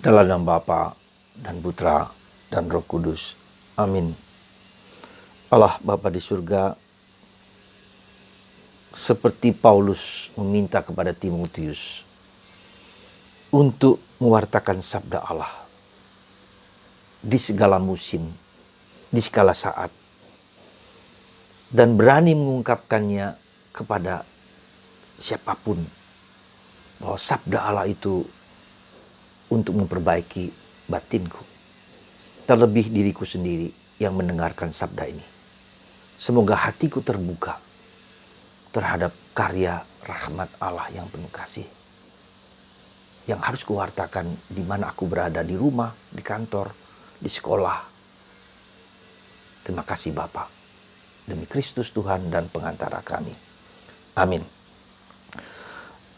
Dalam nama Bapa dan Putra dan Roh Kudus. Amin. Allah Bapa di surga, seperti Paulus meminta kepada Timotius untuk mewartakan sabda Allah di segala musim, di segala saat, dan berani mengungkapkannya kepada siapapun, bahwa sabda Allah itu untuk memperbaiki batinku, terlebih diriku sendiri yang mendengarkan sabda ini. Semoga hatiku terbuka terhadap karya rahmat Allah yang penuh kasih, yang harus kuwartakan di mana aku berada, di rumah, di kantor, di sekolah. Terima kasih Bapa, demi Kristus Tuhan dan pengantara kami. Amin.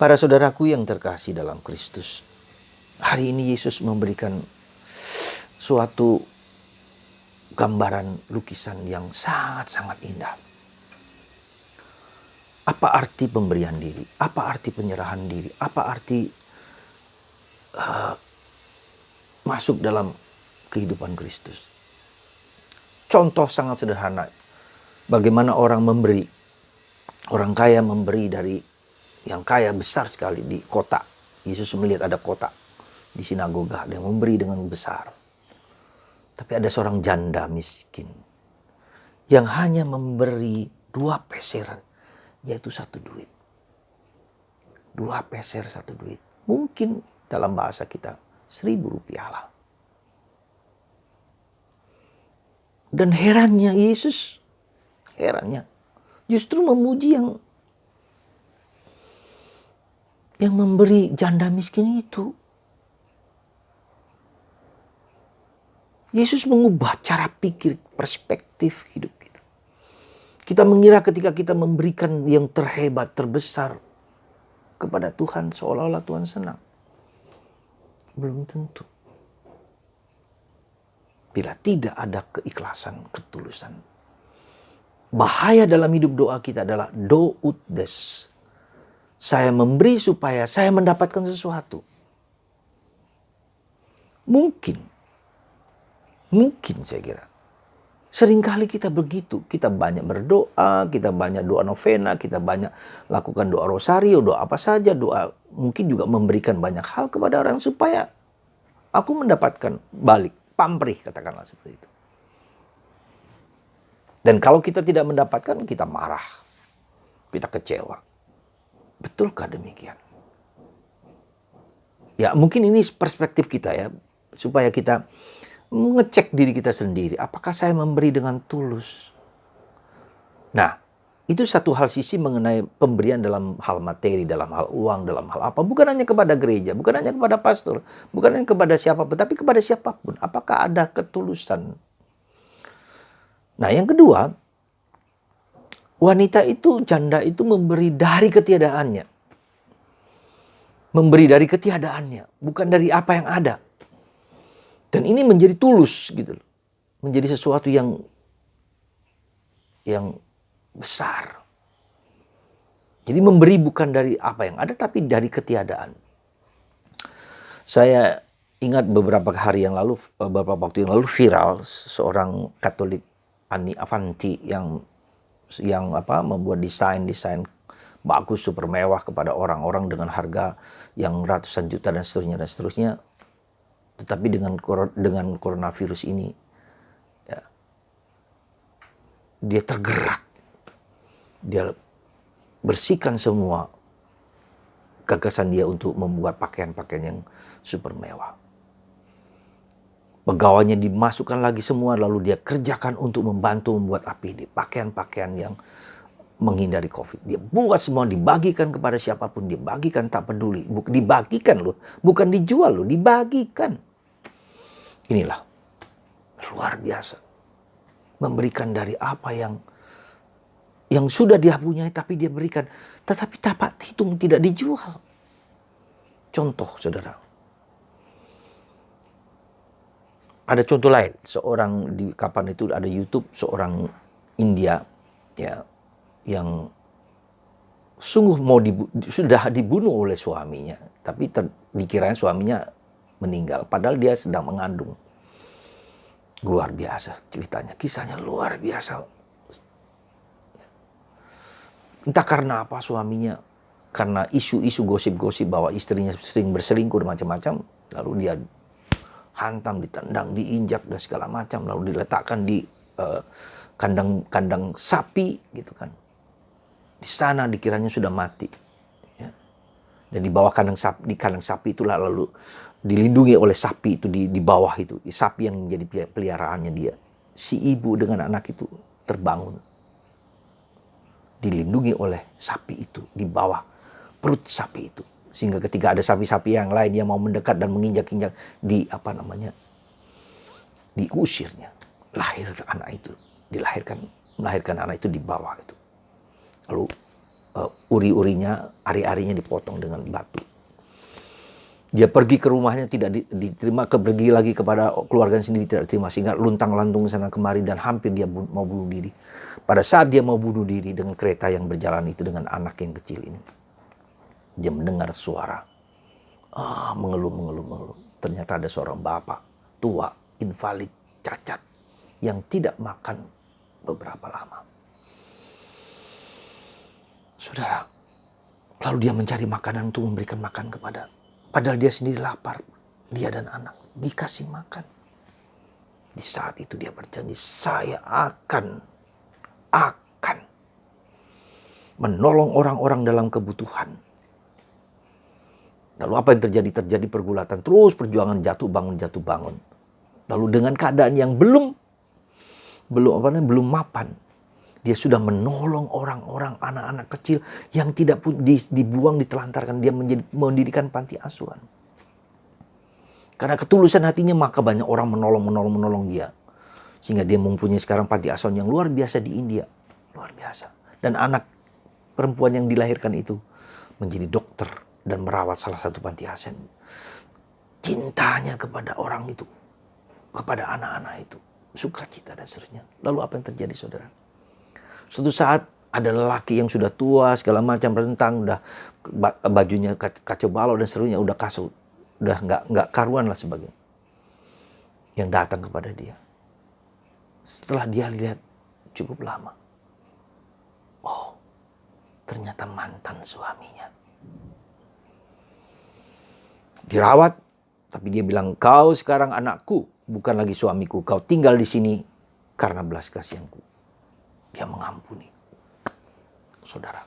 Para saudaraku yang terkasih dalam Kristus, hari ini Yesus memberikan suatu gambaran lukisan yang sangat-sangat indah. Apa arti pemberian diri? Apa arti penyerahan diri? Apa arti masuk dalam kehidupan Kristus? Contoh sangat sederhana, bagaimana orang memberi. Orang kaya memberi dari yang kaya besar sekali di kota. Yesus melihat ada kota di sinagoga, dia memberi dengan besar. Tapi ada seorang janda miskin yang hanya memberi 2 peser, yaitu 1 duit. 2 peser 1 duit. Mungkin dalam bahasa kita 1.000 rupiah lah. Dan herannya Yesus, justru memuji yang memberi janda miskin itu. Yesus mengubah cara pikir, perspektif hidup kita. Kita mengira ketika kita memberikan yang terhebat, terbesar kepada Tuhan, seolah-olah Tuhan senang. Belum tentu. Bila tidak ada keikhlasan, ketulusan. Bahaya dalam hidup doa kita adalah do ut des. Saya memberi supaya saya mendapatkan sesuatu. Mungkin saya kira. Seringkali kita begitu. Kita banyak berdoa, kita banyak doa novena, kita banyak lakukan doa rosario, doa apa saja, doa mungkin juga memberikan banyak hal kepada orang supaya aku mendapatkan balik, pamrih katakanlah seperti itu. Dan kalau kita tidak mendapatkan, kita marah, kita kecewa. Betulkah demikian? Ya mungkin ini perspektif kita ya, supaya kita mengecek diri kita sendiri. Apakah saya memberi dengan tulus? Nah, itu satu hal sisi mengenai pemberian dalam hal materi, dalam hal uang, dalam hal apa. Bukan hanya kepada gereja, bukan hanya kepada pastor, bukan hanya kepada siapapun, tapi kepada siapapun. Apakah ada ketulusan? Nah, yang kedua, wanita itu, janda itu memberi dari ketiadaannya. Memberi dari ketiadaannya, bukan dari apa yang ada. Dan ini menjadi tulus gitu loh. Menjadi sesuatu yang besar. Jadi memberi bukan dari apa yang ada, tapi dari ketiadaan. Saya ingat beberapa waktu yang lalu viral seorang Katolik, Anni Avanti, yang membuat desain bagus, super mewah kepada orang-orang dengan harga yang ratusan juta dan seterusnya. Tetapi dengan coronavirus ini, ya, dia tergerak. Dia bersihkan semua gagasan dia untuk membuat pakaian-pakaian yang super mewah. Pegawainya dimasukkan lagi semua, lalu dia kerjakan untuk membantu membuat APD, pakaian-pakaian yang menghindari COVID. Dia buat semua, dibagikan kepada siapapun, dibagikan tak peduli. Dibagikan loh, bukan dijual loh, dibagikan. Inilah luar biasa. Memberikan dari apa yang sudah dia punyai, tapi dia berikan. Tetapi dapat hitung, tidak dijual. Contoh saudara. Ada contoh lain. Seorang di kapan itu ada YouTube, seorang India ya, yang sungguh sudah dibunuh oleh suaminya. Tapi dikiranya suaminya meninggal. Padahal dia sedang mengandung. Luar biasa ceritanya, kisahnya luar biasa. Entah karena apa suaminya, karena isu-isu gosip-gosip bahwa istrinya sering berselingkuh dan macam-macam, lalu dia hantam, ditendang, diinjak dan segala macam, lalu diletakkan di kandang sapi gitu kan. Di sana dikiranya sudah mati. Ya. Dan di bawah kandang sapi itulah lalu dilindungi oleh sapi itu di bawah itu. Sapi yang menjadi peliharaannya dia. Si ibu dengan anak itu terbangun. Dilindungi oleh sapi itu di bawah perut sapi itu. Sehingga ketika ada sapi-sapi yang lain yang mau mendekat dan menginjak-injak, diusirnya. Lahir anak itu, melahirkan anak itu di bawah itu. Lalu uri-urinya, ari-arinya dipotong dengan batu. Dia pergi ke rumahnya tidak diterima, pergi lagi kepada keluarga sendiri tidak diterima, sehingga luntang-lantung sana kemari dan hampir dia mau bunuh diri. Pada saat dia mau bunuh diri dengan kereta yang berjalan itu dengan anak yang kecil ini, dia mendengar suara mengeluh. Ternyata ada seorang bapak tua, invalid, cacat, yang tidak makan beberapa lama. Saudara, lalu dia mencari makanan untuk memberikan makan padahal dia sendiri lapar. Dia dan anak dikasih makan. Di saat itu dia berjanji, saya akan menolong orang-orang dalam kebutuhan. Lalu apa yang terjadi? Terjadi pergulatan, terus perjuangan jatuh bangun. Lalu dengan keadaan yang belum mapan, dia sudah menolong orang-orang, anak-anak kecil yang tidak dibuang, ditelantarkan. Dia mendirikan panti asuhan. Karena ketulusan hatinya, maka banyak orang menolong dia. Sehingga dia mempunyai sekarang panti asuhan yang luar biasa di India. Luar biasa. Dan anak perempuan yang dilahirkan itu menjadi dokter dan merawat salah satu panti asuhan. Cintanya kepada orang itu, kepada anak-anak itu, sukacita dan seterusnya. Lalu apa yang terjadi, saudara? Suatu saat ada lelaki yang sudah tua segala macam, rentang, udah bajunya kacau balau dan seterusnya, udah kasut, udah nggak karuan lah sebagainya, yang datang kepada dia. Setelah dia lihat cukup lama, ternyata mantan suaminya. Dirawat, tapi dia bilang, kau sekarang anakku, bukan lagi suamiku. Kau tinggal di sini karena belas kasihanku. Dia mengampuni. Saudara,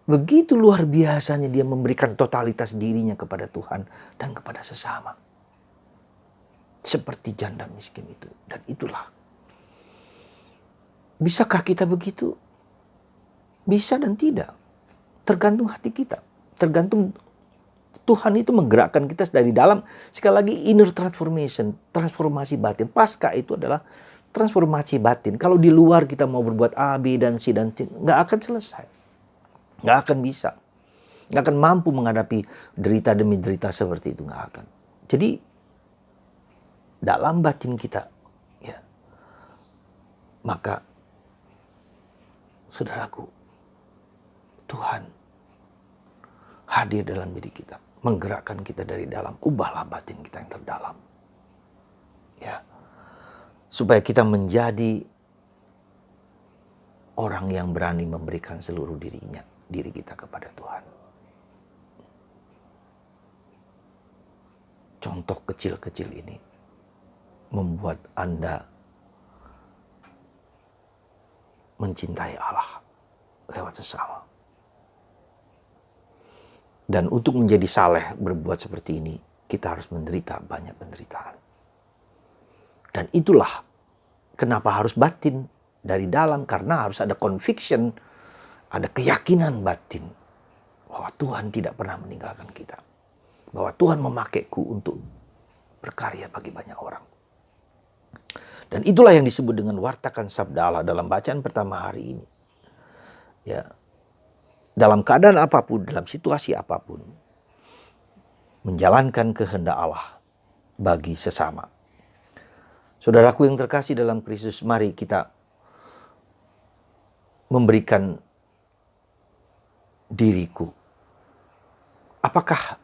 begitu luar biasanya dia memberikan totalitas dirinya kepada Tuhan dan kepada sesama. Seperti janda miskin itu. Dan itulah. Bisakah kita begitu? Bisa dan tidak. Tergantung hati kita. Tergantung Tuhan itu menggerakkan kita dari dalam. Sekali lagi, inner transformation, transformasi batin. Pasca itu adalah transformasi batin. Kalau di luar kita mau berbuat A, B, dan C, nggak akan selesai. Nggak akan bisa. Nggak akan mampu menghadapi derita demi derita seperti itu. Nggak akan. Jadi, dalam batin kita, ya, maka, saudaraku, Tuhan hadir dalam diri kita. Menggerakkan kita dari dalam. Ubahlah batin kita yang terdalam. Ya. Supaya kita menjadi orang yang berani memberikan seluruh diri kita kepada Tuhan. Contoh kecil-kecil ini membuat Anda mencintai Allah lewat sesama. Dan untuk menjadi saleh berbuat seperti ini, kita harus menderita banyak penderitaan. Dan itulah kenapa harus batin dari dalam, karena harus ada conviction, ada keyakinan batin bahwa Tuhan tidak pernah meninggalkan kita. Bahwa Tuhan memakaiku untuk berkarya bagi banyak orang. Dan itulah yang disebut dengan wartakan sabda Allah dalam bacaan pertama hari ini. Ya. Dalam keadaan apapun, dalam situasi apapun, menjalankan kehendak Allah bagi sesama. Saudaraku yang terkasih dalam Kristus, mari kita memberikan diriku. Apakah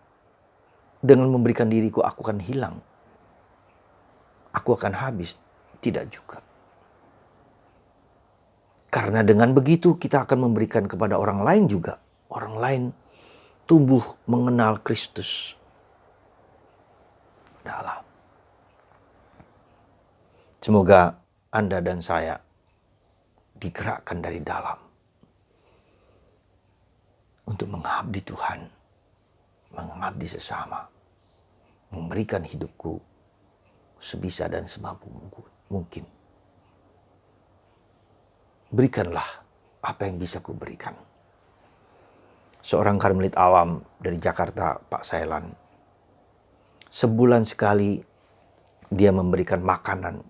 dengan memberikan diriku aku akan hilang, aku akan habis. Tidak juga. Karena dengan begitu kita akan memberikan kepada orang lain juga. Orang lain tumbuh mengenal Kristus dalam. Semoga Anda dan saya digerakkan dari dalam untuk mengabdi Tuhan, mengabdi sesama, memberikan hidupku sebisa dan semampu mungkin. Berikanlah apa yang bisa ku berikan. Seorang karmelit awam dari Jakarta, Pak Sailan, sebulan sekali dia memberikan makanan,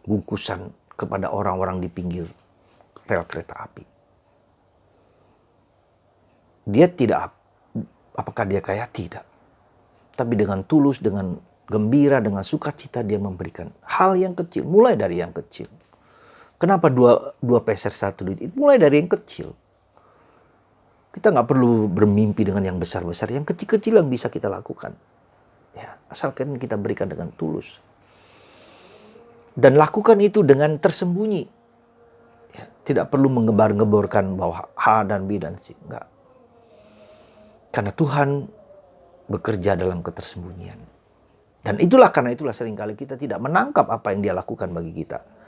bungkusan kepada orang-orang di pinggir rel kereta api. Dia tidak, apakah dia kaya? Tidak. Tapi dengan tulus, dengan gembira, dengan sukacita dia memberikan hal yang kecil, mulai dari yang kecil. Kenapa dua peser satu duit? Itu mulai dari yang kecil. Kita nggak perlu bermimpi dengan yang besar-besar. Yang kecil-kecil yang bisa kita lakukan. Ya, asalkan kita berikan dengan tulus. Dan lakukan itu dengan tersembunyi. Ya, tidak perlu mengebar-ngeborkan bahwa A dan B dan C. Enggak. Karena Tuhan bekerja dalam ketersembunyian. Dan karena itulah seringkali kita tidak menangkap apa yang dia lakukan bagi kita.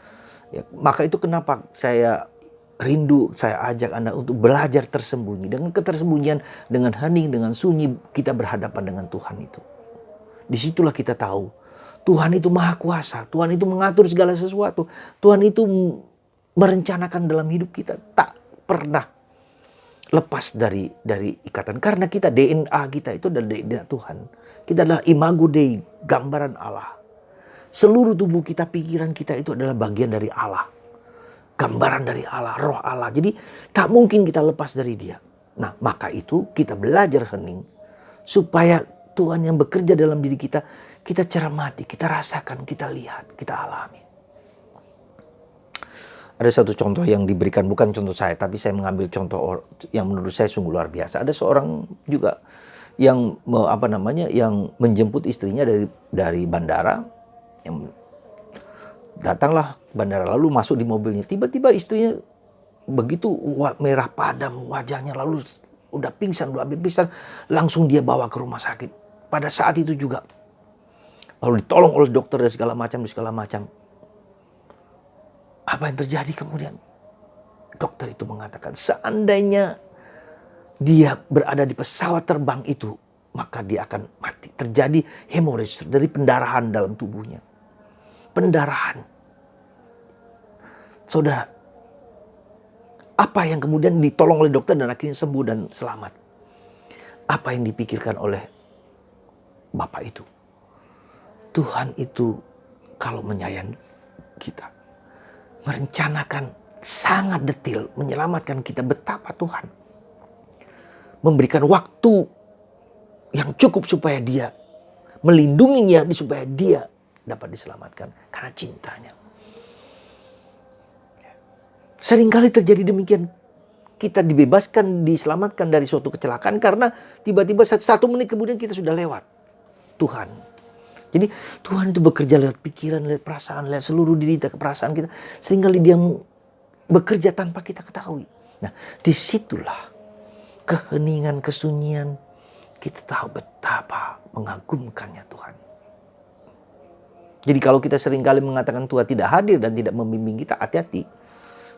Ya, maka itu kenapa saya rindu, saya ajak Anda untuk belajar tersembunyi. Dengan ketersembunyian, dengan hening, dengan sunyi, kita berhadapan dengan Tuhan itu. Disitulah kita tahu, Tuhan itu maha kuasa. Tuhan itu mengatur segala sesuatu. Tuhan itu merencanakan dalam hidup kita. Tak pernah lepas dari ikatan. Karena kita DNA kita itu adalah DNA Tuhan. Kita adalah imago Dei, gambaran Allah. Seluruh tubuh kita, pikiran kita itu adalah bagian dari Allah. Gambaran dari Allah, roh Allah. Jadi tak mungkin kita lepas dari dia. Nah, maka itu kita belajar hening. Supaya Tuhan yang bekerja dalam diri kita, kita cermati, kita rasakan, kita lihat, kita alami. Ada satu contoh yang diberikan, bukan contoh saya, tapi saya mengambil contoh yang menurut saya sungguh luar biasa. Ada seorang juga yang yang menjemput istrinya dari bandara. Yang datanglah bandara, lalu masuk di mobilnya. Tiba-tiba istrinya begitu merah padam wajahnya, lalu udah pingsan, udah hampir pingsan. Langsung dia bawa ke rumah sakit. Pada saat itu juga lalu ditolong oleh dokter dan segala macam. Apa yang terjadi kemudian? Dokter itu mengatakan seandainya dia berada di pesawat terbang itu, maka dia akan mati. Terjadi hemorrhage dari pendarahan dalam tubuhnya. Pendarahan. Saudara, apa yang kemudian ditolong oleh dokter dan akhirnya sembuh dan selamat? Apa yang dipikirkan oleh Bapak itu? Tuhan itu kalau menyayangi kita, merencanakan sangat detail, menyelamatkan kita. Betapa Tuhan memberikan waktu yang cukup supaya dia melindunginya, supaya dia dapat diselamatkan karena cintanya. Seringkali terjadi demikian. Kita dibebaskan, diselamatkan dari suatu kecelakaan karena tiba-tiba 1 menit kemudian kita sudah lewat Tuhan. Jadi Tuhan itu bekerja lewat pikiran, lewat perasaan, lewat seluruh diri kita, perasaan kita. Seringkali dia bekerja tanpa kita ketahui. Nah, disitulah keheningan, kesunyian, kita tahu betapa mengagumkannya Tuhan. Jadi kalau kita seringkali mengatakan Tuhan tidak hadir dan tidak membimbing kita, hati-hati.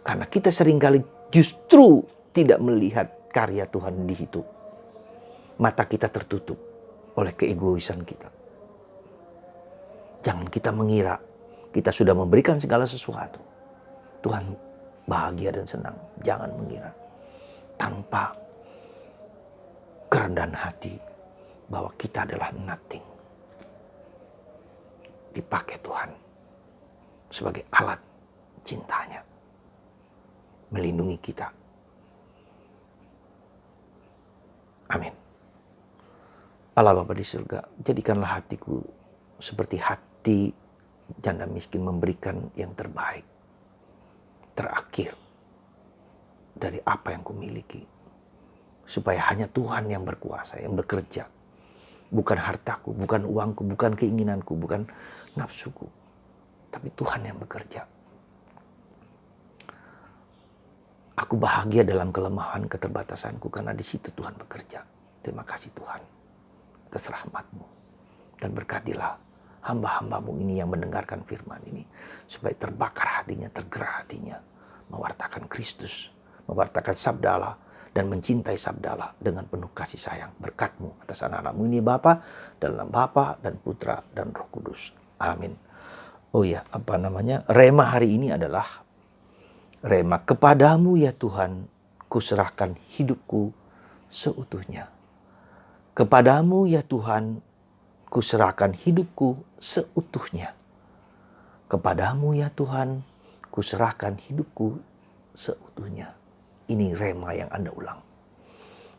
Karena kita seringkali justru tidak melihat karya Tuhan di situ. Mata kita tertutup oleh keegoisan kita. Jangan kita mengira kita sudah memberikan segala sesuatu. Tuhan bahagia dan senang. Jangan mengira. Tanpa kerendahan hati bahwa kita adalah nothing. Dipakai Tuhan sebagai alat cintanya. Melindungi kita. Amin. Allah Bapa di surga, jadikanlah hatiku seperti hati janda miskin, memberikan yang terbaik, terakhir dari apa yang kumiliki. Supaya hanya Tuhan yang berkuasa, yang bekerja Bukan hartaku, bukan uangku, bukan keinginanku, bukan nafsuku. Tapi Tuhan yang bekerja. Aku bahagia dalam kelemahan keterbatasanku karena di situ Tuhan bekerja. Terima kasih Tuhan atas rahmat-Mu. Dan berkatilah hamba-hamba-Mu ini yang mendengarkan firman ini. Supaya terbakar hatinya, tergerak hatinya. Mewartakan Kristus, mewartakan sabda Allah. Dan mencintai sabda Allah dengan penuh kasih sayang. Berkat-Mu atas anak-anak-Mu ini Bapa, dalam Bapa dan Putra dan Roh Kudus. Amin. Oh ya, rema hari ini adalah rema kepadamu ya Tuhan, kuserahkan hidupku seutuhnya. Kepadamu ya Tuhan, kuserahkan hidupku seutuhnya. Kepadamu ya Tuhan, kuserahkan hidupku seutuhnya. Ini rema yang Anda ulang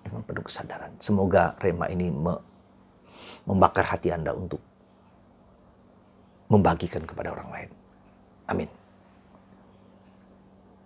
dengan penuh kesadaran. Semoga rema ini membakar hati Anda untuk membagikan kepada orang lain. Amin.